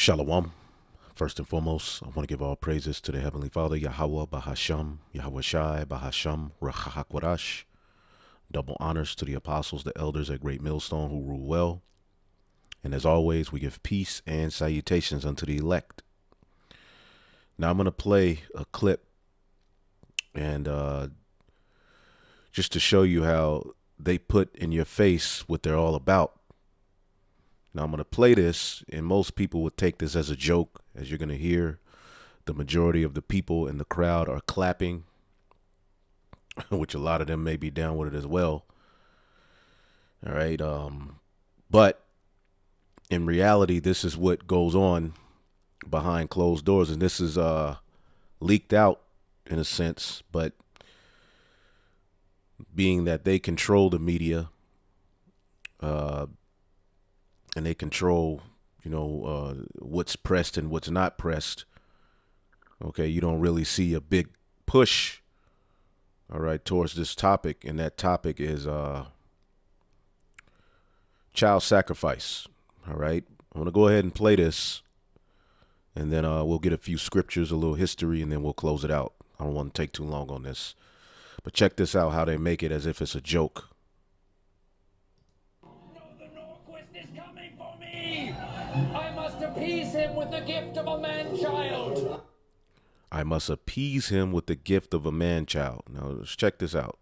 Shalom. First and foremost, I want to give all praises to the Heavenly Father, Yahweh Bahasham, Yahweh Shai Bahasham, Rachahakwadash. Double honors to the apostles, the elders at Great Millstone who rule well. And as always, we give peace and salutations unto the elect. Now I'm going to play a clip and just to show you how they put in your face what they're all about. Now I'm going to play this, and most people would take this as a joke, as you're going to hear. The majority of the people in the crowd are clapping, which a lot of them may be down with it as well. All right. But in reality, this is what goes on behind closed doors, and this is leaked out in a sense, but being that they control the media, and they control, what's pressed and what's not pressed. Okay, you don't really see a big push, all right, towards this topic, and that topic is child sacrifice. All right, I'm gonna go ahead and play this, and then we'll get a few scriptures, a little history, and then we'll close it out. I don't want to take too long on this, but check this out, how they make it as if it's a joke. I must appease him with the gift of a man-child. I must appease him with the gift of a man-child. Now, let's check this out.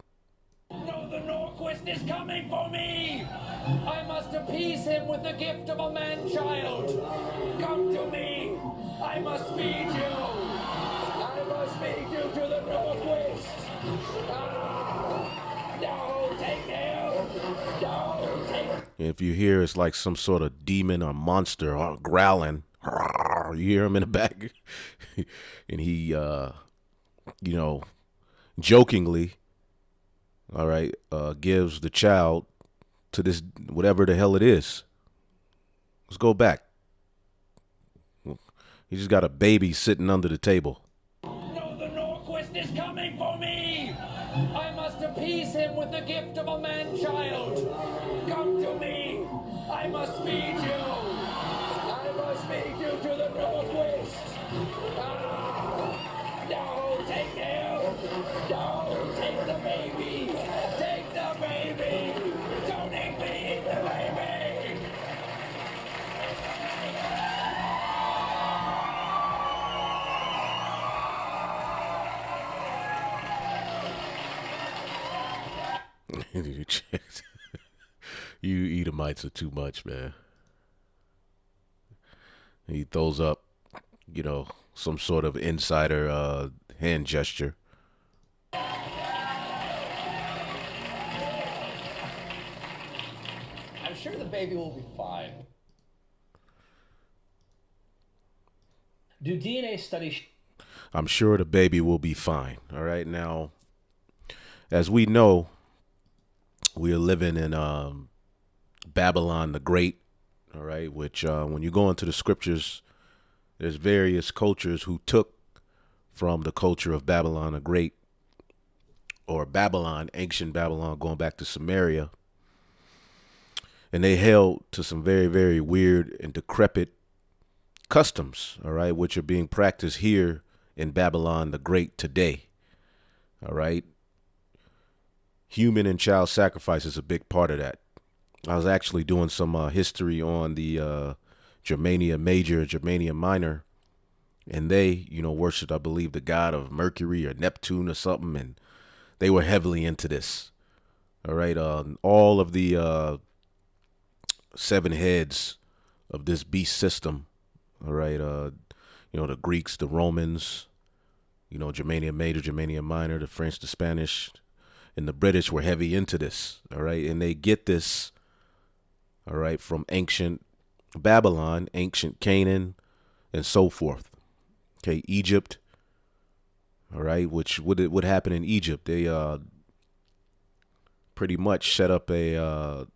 No, the Norquist is coming for me. I must appease him with the gift of a man-child. Come to me. I must feed you. I must feed you to the Norquist. No, take him. No, take him. If you hear it's like some sort of demon or monster growling, you hear him in the back, and he, jokingly, all right, gives the child to this, whatever the hell it is. Let's go back. He just got a baby sitting under the table. No, the Norquist is coming for me. I must appease him with the gift of a man-child. Come to me. I must feed you. I must feed you to the Norquist. No, take him. No, take the baby. Take the baby. Don't eat me, eat the baby. You Edomites are too much, man. He throws up, some sort of insider hand gesture. I'm sure the baby will be fine. Do DNA studies... I'm sure the baby will be fine. All right. Now, as we know, we are living in Babylon the Great. All right. Which when you go into the scriptures, there's various cultures who took from the culture of Babylon the Great, or Babylon, ancient Babylon, going back to Samaria. And they held to some very, very weird and decrepit customs, all right, which are being practiced here in Babylon the Great today. All right. Human and child sacrifice is a big part of that. I was actually doing some history on the Germania Major, Germania Minor, and they, worshiped, I believe, the god of Mercury or Neptune or something, and they were heavily into this. All right. All of the 7 heads of this beast system. All right. The Greeks, the Romans, Germania Major, Germania Minor, the French, the Spanish, and the British were heavy into this. All right. And they get this, all right, from ancient Babylon, ancient Canaan, and so forth. Okay. Egypt. All right. Which would happen in Egypt. They pretty much set up an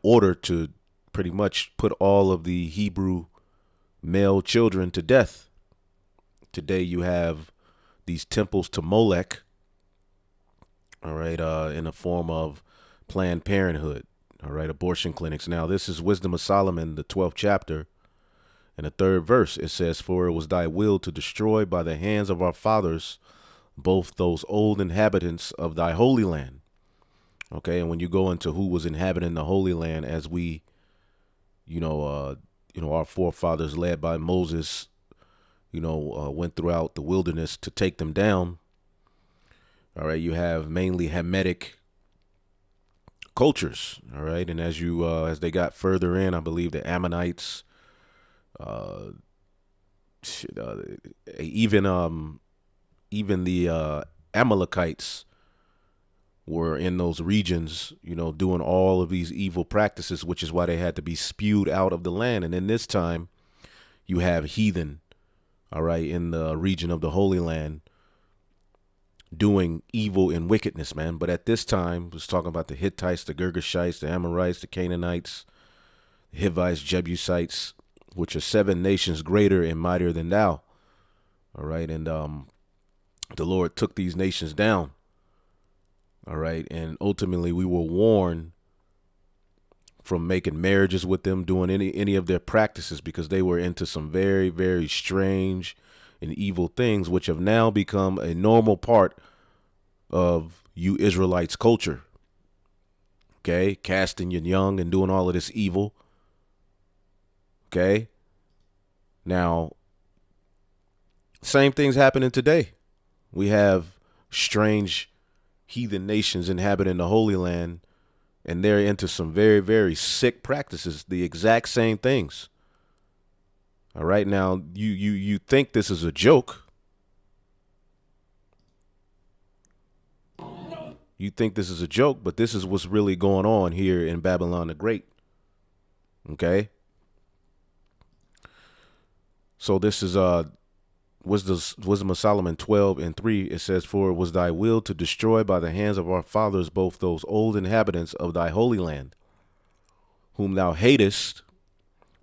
order to pretty much put all of the Hebrew male children to death. Today you have these temples to Molech, all right, in the form of Planned Parenthood, all right, abortion clinics. Now, this is Wisdom of Solomon, the 12th chapter, In the third verse, it says, "For it was thy will to destroy by the hands of our fathers both those old inhabitants of thy holy land." Okay, and when you go into who was inhabiting the holy land, as we, our forefathers led by Moses, went throughout the wilderness to take them down. All right, you have mainly Hamitic cultures. All right, and as they got further in, I believe the Ammonites, uh, even the Amalekites were in those regions, doing all of these evil practices, which is why they had to be spewed out of the land. And in this time, you have heathen, all right, in the region of the Holy Land doing evil and wickedness, man. But at this time, I was talking about the Hittites, the Girgashites, the Amorites, the Canaanites, the Hivites, Jebusites, which are 7 nations greater and mightier than thou. All right. And the Lord took these nations down. All right. And ultimately, we were warned from making marriages with them, doing any of their practices, because they were into some very, very strange and evil things, which have now become a normal part of you Israelites' culture. Okay, casting your young and doing all of this evil. Okay, now same things happening today. We have strange heathen nations inhabiting the Holy Land, and they're into some very, very sick practices, the exact same things. All right, now you think this is a joke. You think this is a joke, but this is what's really going on here in Babylon the Great. Okay? So this is Wisdom of Solomon 12:3. It says, "For it was thy will to destroy by the hands of our fathers both those old inhabitants of thy holy land, whom thou hatest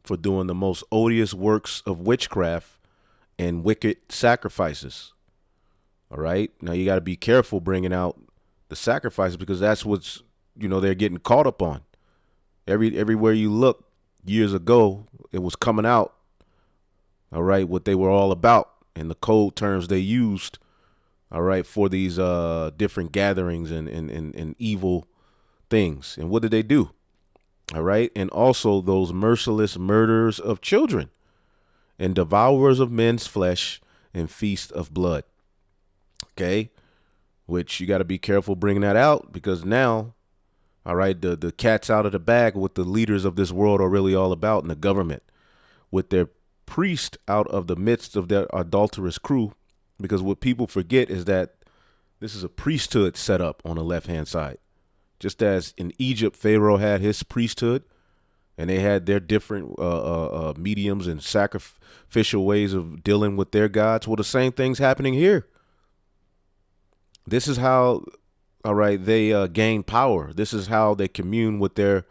for doing the most odious works of witchcraft and wicked sacrifices." All right? Now you got to be careful bringing out the sacrifices, because that's what's, they're getting caught up on. Everywhere you look, years ago, it was coming out. All right, what they were all about and the code terms they used. All right, for these different gatherings and evil things. And what did they do? All right, and also those merciless murderers of children and devourers of men's flesh and feast of blood. Okay, which you got to be careful bringing that out, because now, all right, the cat's out of the bag, what the leaders of this world are really all about, in the government, with their priest out of the midst of their adulterous crew. Because what people forget is that this is a priesthood set up on the left-hand side. Just as in Egypt, Pharaoh had his priesthood, and they had their different mediums and sacrificial ways of dealing with their gods. Well, the same thing's happening here. This is how, all right, they gain power. This is how they commune with their,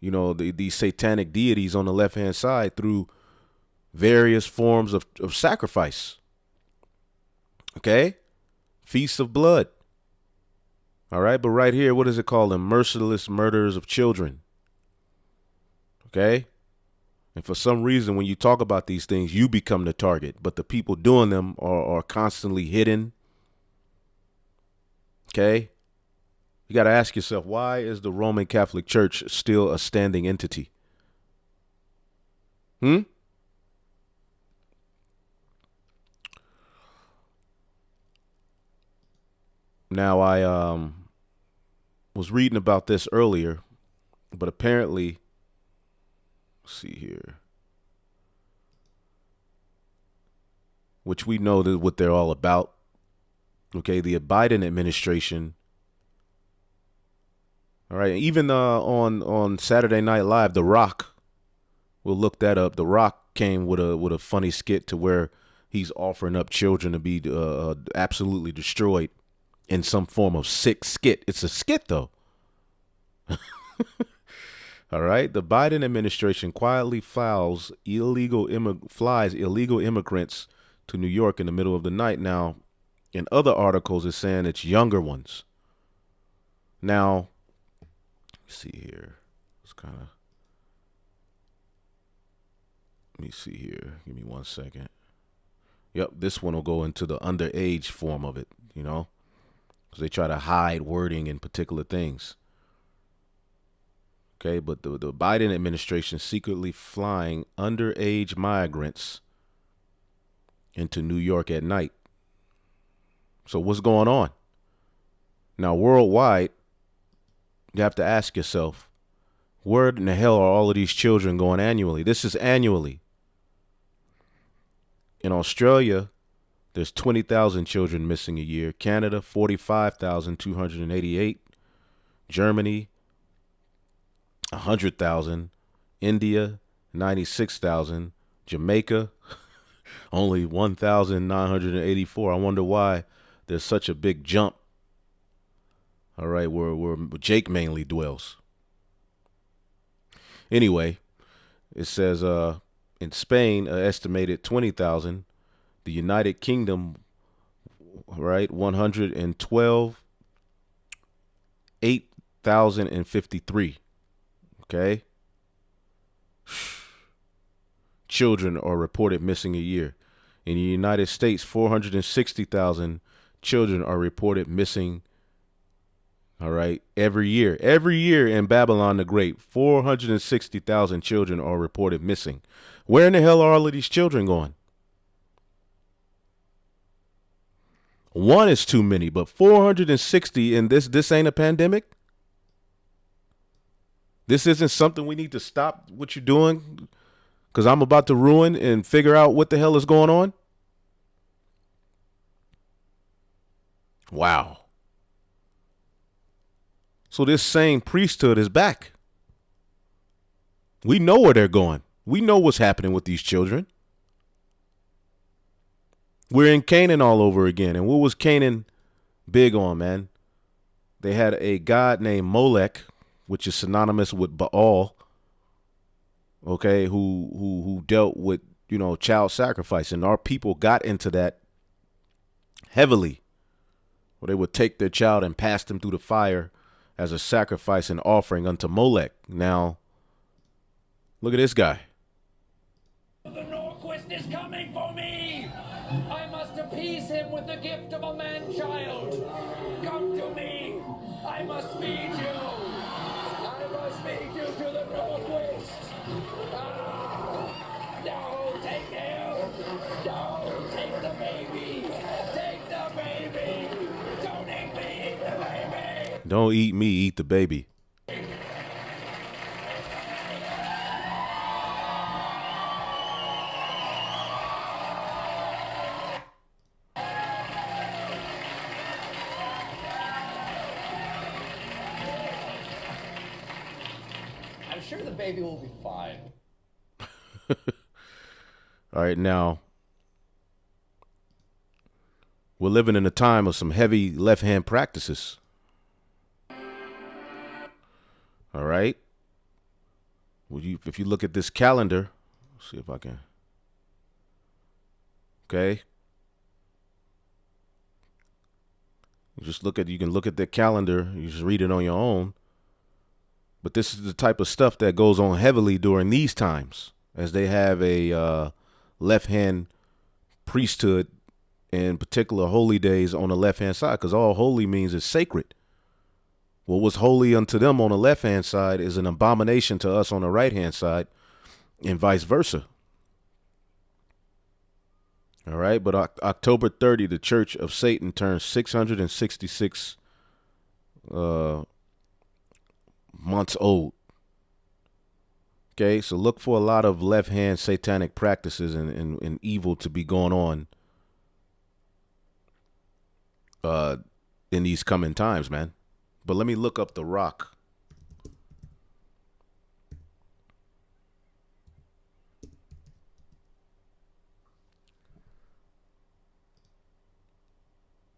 these satanic deities on the left-hand side, through various forms of sacrifice. Okay? Feasts of blood. All right, but right here, what is it called? The merciless murderers of children. Okay? And for some reason, when you talk about these things, you become the target, but the people doing them are constantly hidden. Okay? You got to ask yourself, why is the Roman Catholic Church still a standing entity? Now, I was reading about this earlier, but apparently, let's see here, which we know that what they're all about. Okay, the Biden administration. All right, even on Saturday Night Live, The Rock, we'll look that up. The Rock came with a funny skit to where he's offering up children to be absolutely destroyed in some form of sick skit. It's a skit, though. All right. The Biden administration quietly flies illegal immigrants to New York in the middle of the night. Now, in other articles, it's saying it's younger ones. Now, let's see here. It's kind of, Let me see here. Give me 1 second. Yep, this one will go into the underage form of it, because they try to hide wording in particular things. Okay, but the Biden administration secretly flying underage migrants into New York at night. So what's going on? Now, worldwide, you have to ask yourself, where in the hell are all of these children going annually? This is annually. In Australia, there's 20,000 children missing a year. Canada, 45,288. Germany, 100,000. India, 96,000. Jamaica, only 1,984. I wonder why there's such a big jump. All right, where Jake mainly dwells. Anyway, it says in Spain, estimated 20,000. The United Kingdom, right, 112, 8,053. Okay. Children are reported missing a year. In the United States, 460,000 children are reported missing. All right. Every year in Babylon the Great, 460,000 children are reported missing. Where in the hell are all of these children going? One is too many, but 460, and this ain't a pandemic? This isn't something we need to stop what you're doing because I'm about to ruin and figure out what the hell is going on? Wow. So this same priesthood is back. We know where they're going. We know what's happening with these children. We're in Canaan all over again. And what was Canaan big on, man? They had a god named Molech, which is synonymous with Baal, okay, who dealt with, child sacrifice. And our people got into that heavily, where they would take their child and pass them through the fire as a sacrifice and offering unto Molech. Now, look at this guy. The Norquist is coming for me! I must appease him with the gift of a man-child. Come to me! I must feed you! I must feed you to the Norquist! No, take him! No, take the baby! Take the baby! Don't eat me, eat the baby! Don't eat me, eat the baby. I'm sure the baby will be fine. All right, now, we're living in a time of some heavy left-hand practices. All right. If you look at this calendar, let's see if I can. Okay. You can look at the calendar. You just read it on your own. But this is the type of stuff that goes on heavily during these times, as they have a left-hand priesthood, in particular holy days on the left-hand side, because all holy means is sacred. What was holy unto them on the left-hand side is an abomination to us on the right-hand side, and vice versa. All right, but October 30, the Church of Satan turns 666 months old. Okay, so look for a lot of left-hand satanic practices and evil to be going on in these coming times, man. But let me look up the rock.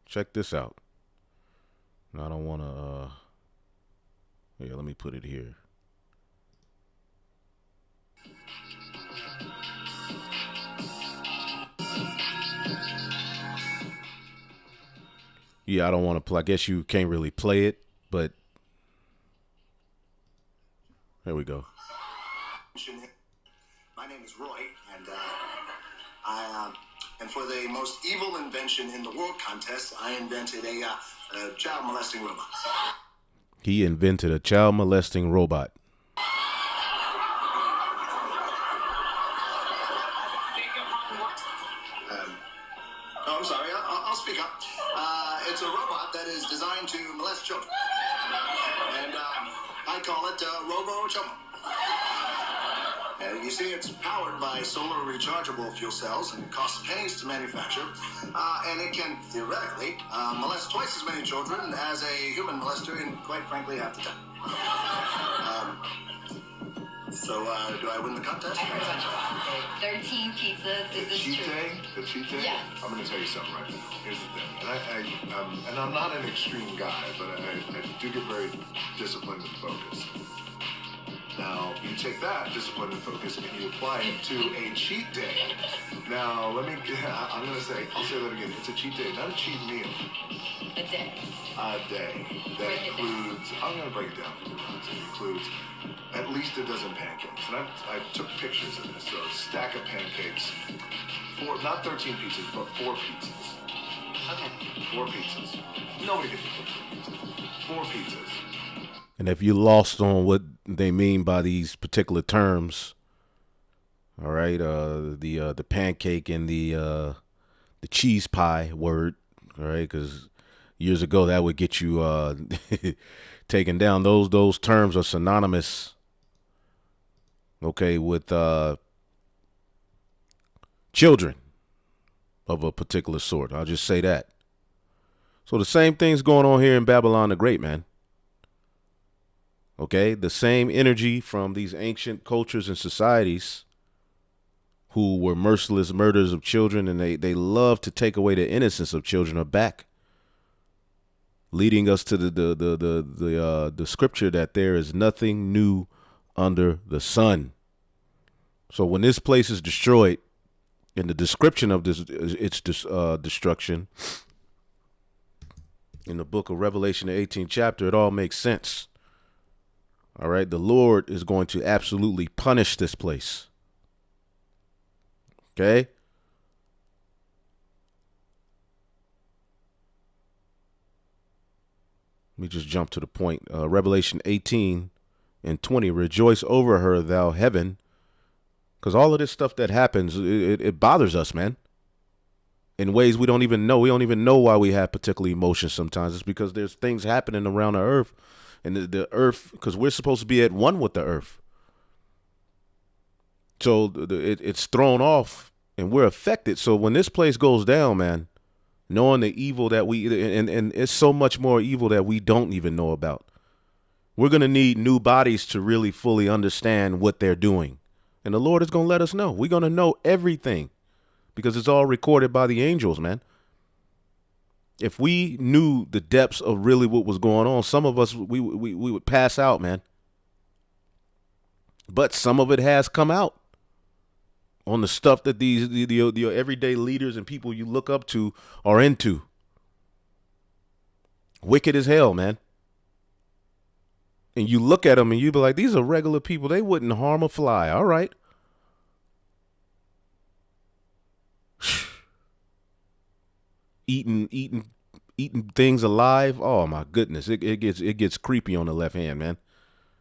Check this out. I don't want to, yeah, let me put it here. Yeah, I don't want to play. I guess you can't really play it, but there we go. My name is Roy, and And for the most evil invention in the world contest, I invented a child molesting robot. He invented a child molesting robot. Oh, I'm sorry. I'll speak up. It's a robot that is designed to molest children. And I call it Robo Chomo. You see, it's powered by solar rechargeable fuel cells, and it costs pennies to manufacture. And it can, theoretically, molest twice as many children as a human molester in, quite frankly, half the time. So, do I win the contest? I heard about 13 pizzas. Is this cheat true? day? The cheat day? Yes. I'm going to tell you something right now. Here's the thing. And I'm not an extreme guy, but I do get very disciplined and focused. Now, you take that discipline and focus and you apply it to a cheat day. Now, I'm going to say, I'll say that again. It's a cheat day, not a cheat meal. A day. A day. That includes, I'm going to break it down for you guys. It includes at least a dozen pancakes. And I took pictures of this. So a stack of pancakes, not 13 pieces, but 4 pizzas. Okay. 4 pizzas. Nobody can eat 4 pizzas. 4 pizzas. And if you're lost on what they mean by these particular terms, all right, the pancake and the cheese pie word, all right, because years ago that would get you taken down. Those terms are synonymous, okay, with children of a particular sort. I'll just say that. So the same thing's going on here in Babylon the Great, man. Okay, the same energy from these ancient cultures and societies who were merciless murderers of children, and they love to take away the innocence of children, are back, leading us to the scripture that there is nothing new under the sun. So when this place is destroyed, in the description of its destruction in the book of Revelation, the 18th chapter, it all makes sense. All right, the Lord is going to absolutely punish this place. Okay? Let me just jump to the point. Revelation 18 and 20. Rejoice over her, thou heaven. Because all of this stuff that happens, it bothers us, man. In ways we don't even know. We don't even know why we have particular emotions sometimes. It's because there's things happening around the earth. And the earth, because we're supposed to be at one with the earth. So it's thrown off and we're affected. So when this place goes down, man, knowing the evil that and it's so much more evil that we don't even know about. We're going to need new bodies to really fully understand what they're doing. And the Lord is going to let us know. We're going to know everything because it's all recorded by the angels, man. If we knew the depths of really what was going on, some of us, we would pass out, man. But some of it has come out on the stuff that the everyday leaders and people you look up to are into. Wicked as hell, man. And you look at them and you be like, these are regular people. They wouldn't harm a fly. All right. Eating things alive. Oh my goodness. It gets creepy on the left hand, man.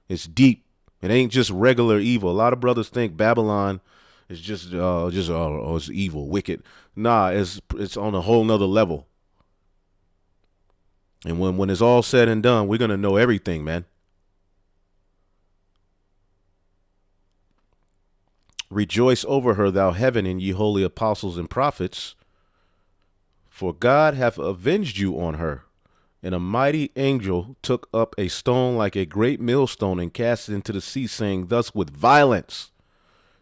It's deep. It ain't just regular evil. A lot of brothers think Babylon is just it's evil, wicked. Nah, it's on a whole nother level. And when it's all said and done, we're gonna know everything, man. Rejoice over her, thou heaven, and ye holy apostles and prophets, for God hath avenged you on her. And a mighty angel took up a stone like a great millstone and cast it into the sea, saying, thus with violence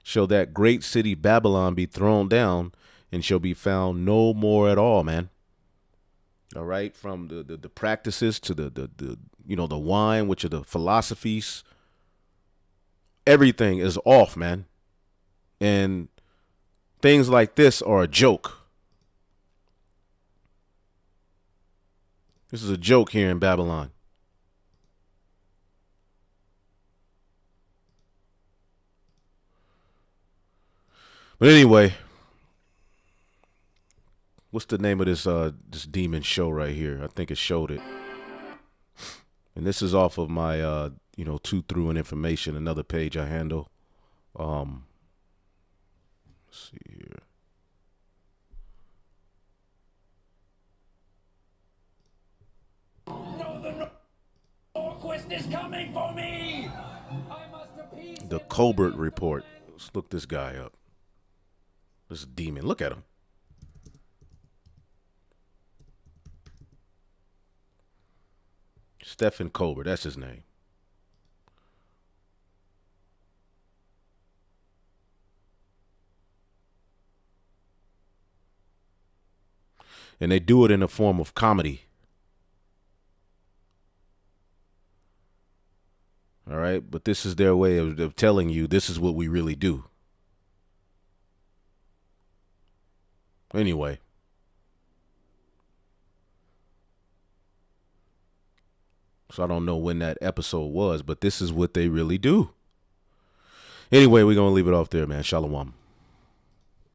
shall that great city Babylon be thrown down, and shall be found no more at all, man. All right, from the practices to the wine, which are the philosophies. Everything is off, man. And things like this are a joke. This is a joke here in Babylon. But anyway, What's the name of this demon show right here? I think it showed it. And this is off of my Two Through and Information, another page I handle. Let's see here. No, the Norquist is coming for me. I must appease The him with Colbert gift of Report. man- Let's look this guy up. This demon. Look at him. Stephen Colbert. That's his name. And they do it in a form of comedy. All right. But this is their way of telling you this is what we really do. Anyway. So I don't know when that episode was, but this is what they really do. Anyway, we're going to leave it off there, man. Shalom.